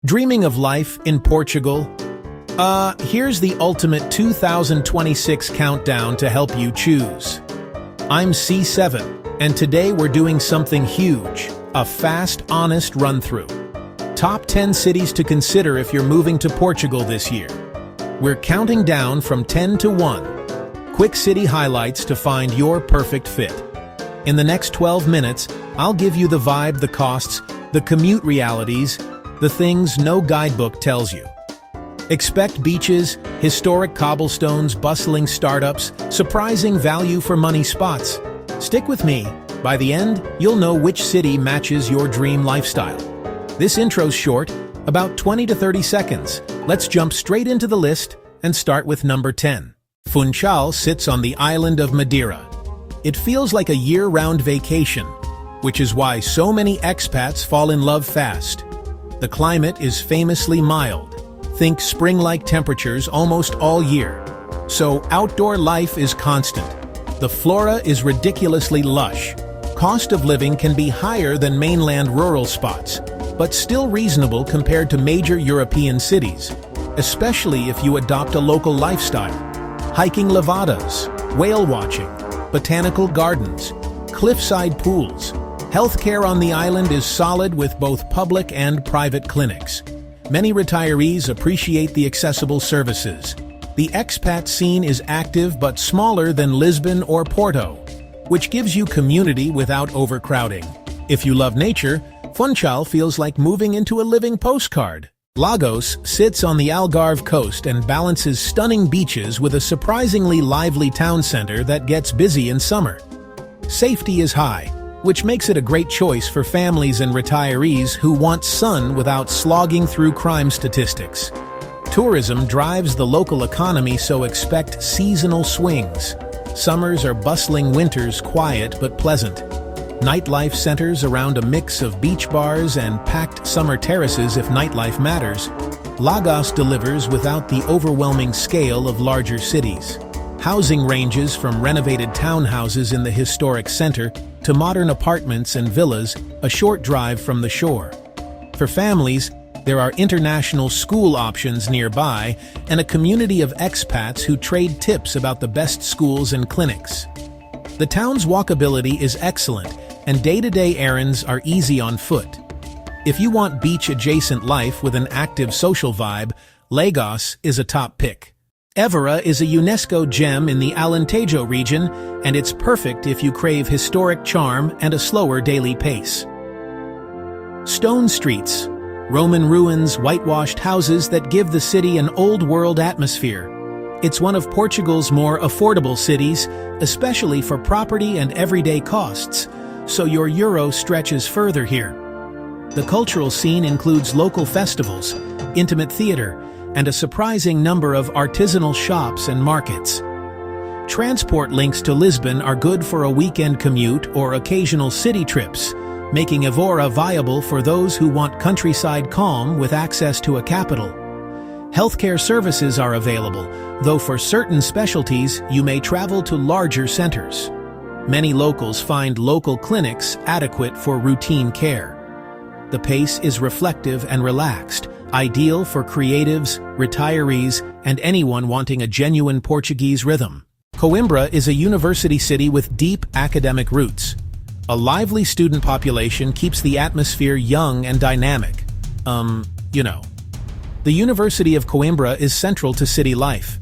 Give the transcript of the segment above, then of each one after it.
Dreaming of life in Portugal? Here's the ultimate 2026 countdown to help you choose. I'm C7, and today we're doing something huge, a fast, honest run-through. Top 10 cities to consider if you're moving to Portugal this year. We're counting down from 10 to 1. Quick city highlights to find your perfect fit. In the next 12 minutes, I'll give you the vibe, the costs, the commute realities, the things no guidebook tells you. Expect beaches, historic cobblestones, bustling startups, surprising value for money spots. Stick with me. By the end, you'll know which city matches your dream lifestyle. This intro's short, about 20 to 30 seconds. Let's jump straight into the list and start with number 10. Funchal sits on the island of Madeira. It feels like a year-round vacation, which is why so many expats fall in love fast. The climate is famously mild. Think spring-like temperatures almost all year. So outdoor life is constant. The flora is ridiculously lush. Cost of living can be higher than mainland rural spots, but still reasonable compared to major European cities, especially if you adopt a local lifestyle. Hiking levadas, whale watching, botanical gardens, cliffside pools. Healthcare on the island is solid with both public and private clinics. Many retirees appreciate the accessible services. The expat scene is active but smaller than Lisbon or Porto, which gives you community without overcrowding. If you love nature, Funchal feels like moving into a living postcard. Lagos sits on the Algarve coast and balances stunning beaches with a surprisingly lively town center that gets busy in summer. Safety is high, which makes it a great choice for families and retirees who want sun without slogging through crime statistics. Tourism drives the local economy, so expect seasonal swings. Summers are bustling, winters quiet but pleasant. Nightlife centers around a mix of beach bars and packed summer terraces if nightlife matters. Lagos delivers without the overwhelming scale of larger cities. Housing ranges from renovated townhouses in the historic center to modern apartments and villas a short drive from the shore. For families, there are international school options nearby and a community of expats who trade tips about the best schools and clinics. The town's walkability is excellent, and day-to-day errands are easy on foot. If you want beach-adjacent life with an active social vibe, Lagos is a top pick. Évora is a UNESCO gem in the Alentejo region, and it's perfect if you crave historic charm and a slower daily pace. Stone streets, Roman ruins, whitewashed houses that give the city an old-world atmosphere. It's one of Portugal's more affordable cities, especially for property and everyday costs, so your euro stretches further here. The cultural scene includes local festivals, intimate theater, and a surprising number of artisanal shops and markets. Transport links to Lisbon are good for a weekend commute or occasional city trips, making Évora viable for those who want countryside calm with access to a capital. Healthcare services are available, though for certain specialties you may travel to larger centers. Many locals find local clinics adequate for routine care. The pace is reflective and relaxed, ideal for creatives, retirees, and anyone wanting a genuine Portuguese rhythm. Coimbra is a university city with deep academic roots. A lively student population keeps the atmosphere young and dynamic. The University of Coimbra is central to city life.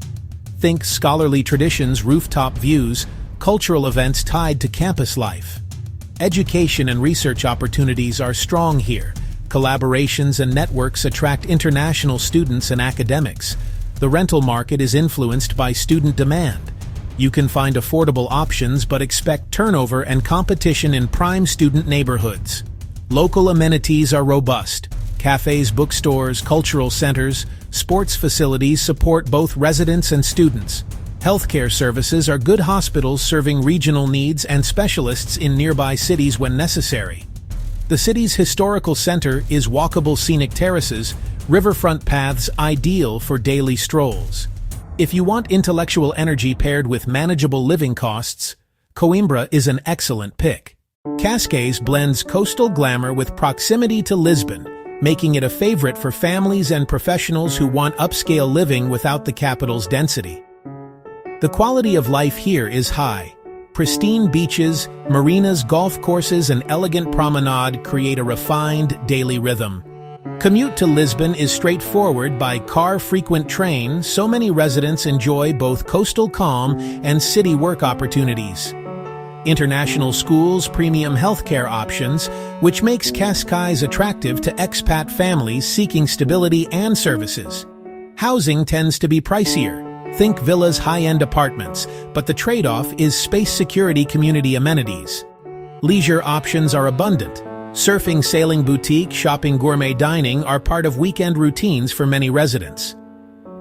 Think scholarly traditions, rooftop views, cultural events tied to campus life. Education and research opportunities are strong here. Collaborations and networks attract international students and academics. The rental market is influenced by student demand. You can find affordable options but expect turnover and competition in prime student neighborhoods. Local amenities are robust. Cafes, bookstores, cultural centers, sports facilities support both residents and students. Healthcare services are good hospitals serving regional needs and specialists in nearby cities when necessary. The city's historical center is walkable scenic terraces, riverfront paths ideal for daily strolls. If you want intellectual energy paired with manageable living costs, Coimbra is an excellent pick. Cascais blends coastal glamour with proximity to Lisbon, making it a favorite for families and professionals who want upscale living without the capital's density. The quality of life here is high. Pristine beaches, marinas, golf courses, and elegant promenade create a refined daily rhythm. Commute to Lisbon is straightforward by car-frequent train, so many residents enjoy both coastal calm and city work opportunities. International schools, premium healthcare options, which makes Cascais attractive to expat families seeking stability and services. Housing tends to be pricier. Think villas, high-end apartments, but the trade-off is space security community amenities. Leisure options are abundant. Surfing, sailing, boutique, shopping, gourmet dining are part of weekend routines for many residents.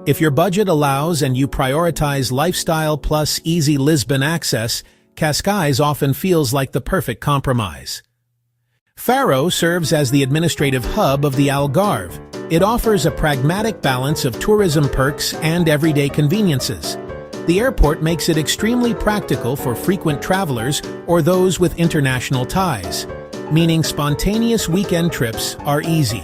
If your budget allows and you prioritize lifestyle plus easy Lisbon access, Cascais often feels like the perfect compromise. Faro serves as the administrative hub of the Algarve. It offers a pragmatic balance of tourism perks and everyday conveniences. The airport makes it extremely practical for frequent travelers or those with international ties, meaning spontaneous weekend trips are easy.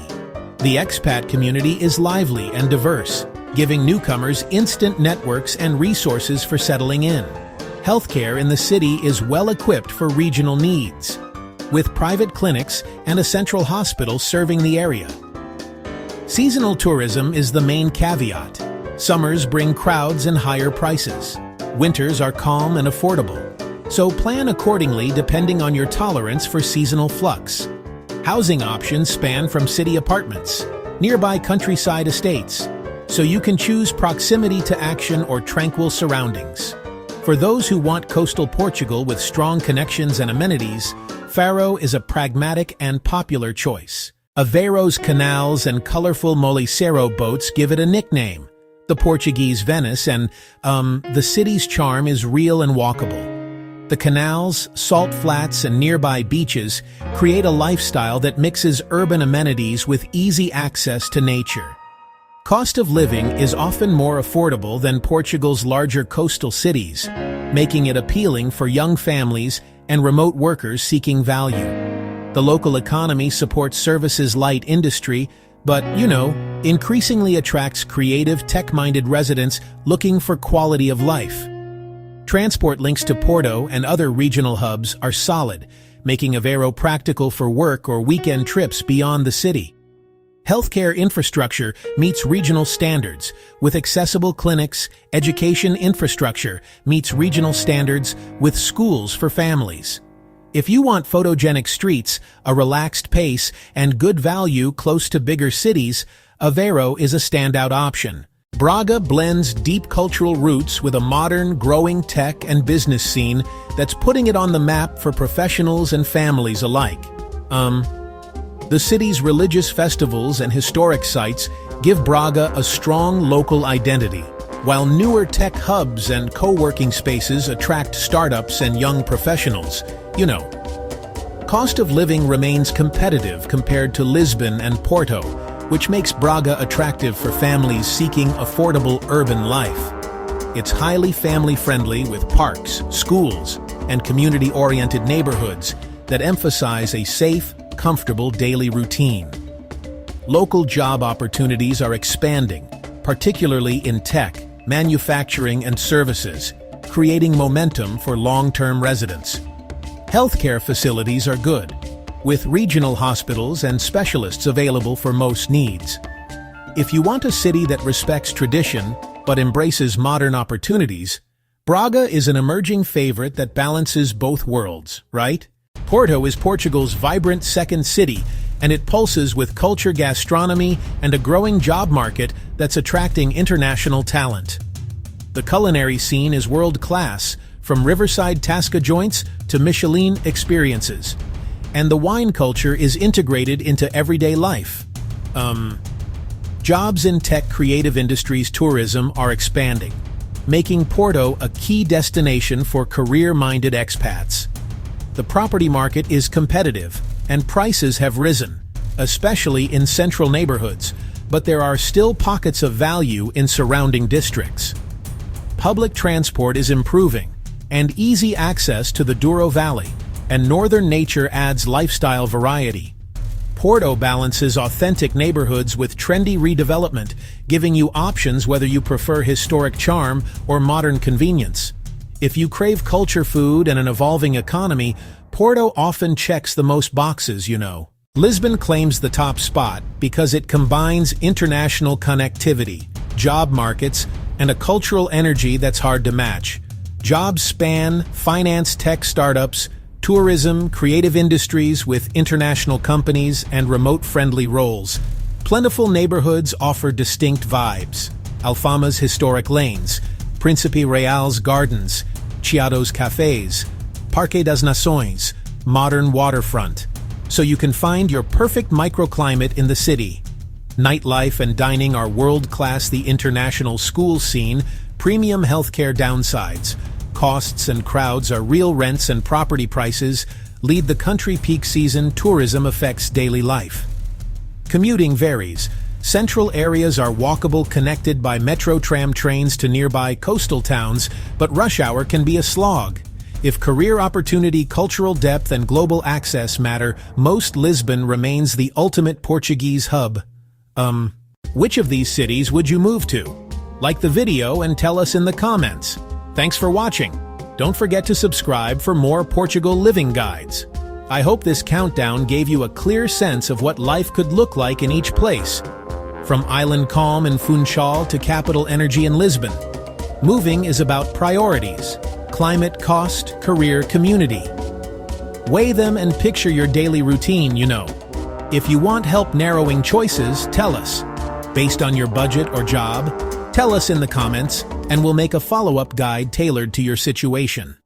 The expat community is lively and diverse, giving newcomers instant networks and resources for settling in. Healthcare in the city is well equipped for regional needs, with private clinics and a central hospital serving the area. Seasonal tourism is the main caveat. Summers bring crowds and higher prices. Winters are calm and affordable, so plan accordingly depending on your tolerance for seasonal flux. Housing options span from city apartments, nearby countryside estates, so you can choose proximity to action or tranquil surroundings. For those who want coastal Portugal with strong connections and amenities, Faro is a pragmatic and popular choice. Aveiro's canals and colorful molicero boats give it a nickname, the Portuguese Venice, and, the city's charm is real and walkable. The canals, salt flats, and nearby beaches create a lifestyle that mixes urban amenities with easy access to nature. Cost of living is often more affordable than Portugal's larger coastal cities, making it appealing for young families and remote workers seeking value. The local economy supports services light industry, but, increasingly attracts creative, tech-minded residents looking for quality of life. Transport links to Porto and other regional hubs are solid, making Aveiro practical for work or weekend trips beyond the city. Healthcare infrastructure meets regional standards, with accessible clinics. Education infrastructure meets regional standards, with schools for families. If you want photogenic streets, a relaxed pace, and good value close to bigger cities, Aveiro is a standout option. Braga blends deep cultural roots with a modern, growing tech and business scene that's putting it on the map for professionals and families alike. The city's religious festivals and historic sites give Braga a strong local identity, while newer tech hubs and co-working spaces attract startups and young professionals. Cost of living remains competitive compared to Lisbon and Porto, which makes Braga attractive for families seeking affordable urban life. It's highly family-friendly with parks, schools, and community-oriented neighborhoods that emphasize a safe, comfortable daily routine. Local job opportunities are expanding, particularly in tech, manufacturing, and services, creating momentum for long-term residents. Healthcare facilities are good, with regional hospitals and specialists available for most needs. If you want a city that respects tradition but embraces modern opportunities, Braga is an emerging favorite that balances both worlds, right? Porto is Portugal's vibrant second city, and it pulses with culture, gastronomy, and a growing job market that's attracting international talent. The culinary scene is world-class, from riverside tasca joints to Michelin experiences. And the wine culture is integrated into everyday life. Jobs in tech, creative industries, tourism are expanding, making Porto a key destination for career-minded expats. The property market is competitive, and prices have risen, especially in central neighborhoods, but there are still pockets of value in surrounding districts. Public transport is improving, and easy access to the Douro Valley and northern nature adds lifestyle variety. Porto balances authentic neighborhoods with trendy redevelopment, giving you options whether you prefer historic charm or modern convenience. If you crave culture, food, and an evolving economy, Porto often checks the most boxes, you know. Lisbon claims the top spot because it combines international connectivity, job markets, and a cultural energy that's hard to match. Jobs span finance, tech startups, tourism, creative industries with international companies, and remote-friendly roles. Plentiful neighborhoods offer distinct vibes. Alfama's historic lanes, Príncipe Real's gardens, Chiado's cafes, Parque das Nações, modern waterfront. So you can find your perfect microclimate in the city. Nightlife and dining are world-class. The international school scene, premium healthcare downsides. Costs and crowds are real. Rents and property prices lead the country. Peak season tourism affects daily life. Commuting varies. Central areas are walkable, connected by metro tram trains to nearby coastal towns, but rush hour can be a slog. If career opportunity, cultural depth, and global access matter most, Lisbon remains the ultimate Portuguese hub. Which of these cities would you move to? Like the video and tell us in the comments. Thanks for watching. Don't forget to subscribe for more Portugal living guides. I hope this countdown gave you a clear sense of what life could look like in each place. From island calm in Funchal to capital energy in Lisbon. Moving is about priorities. Climate, cost, career, community. Weigh them and picture your daily routine, you know. If you want help narrowing choices, tell us. Based on your budget or job, tell us in the comments, and we'll make a follow-up guide tailored to your situation.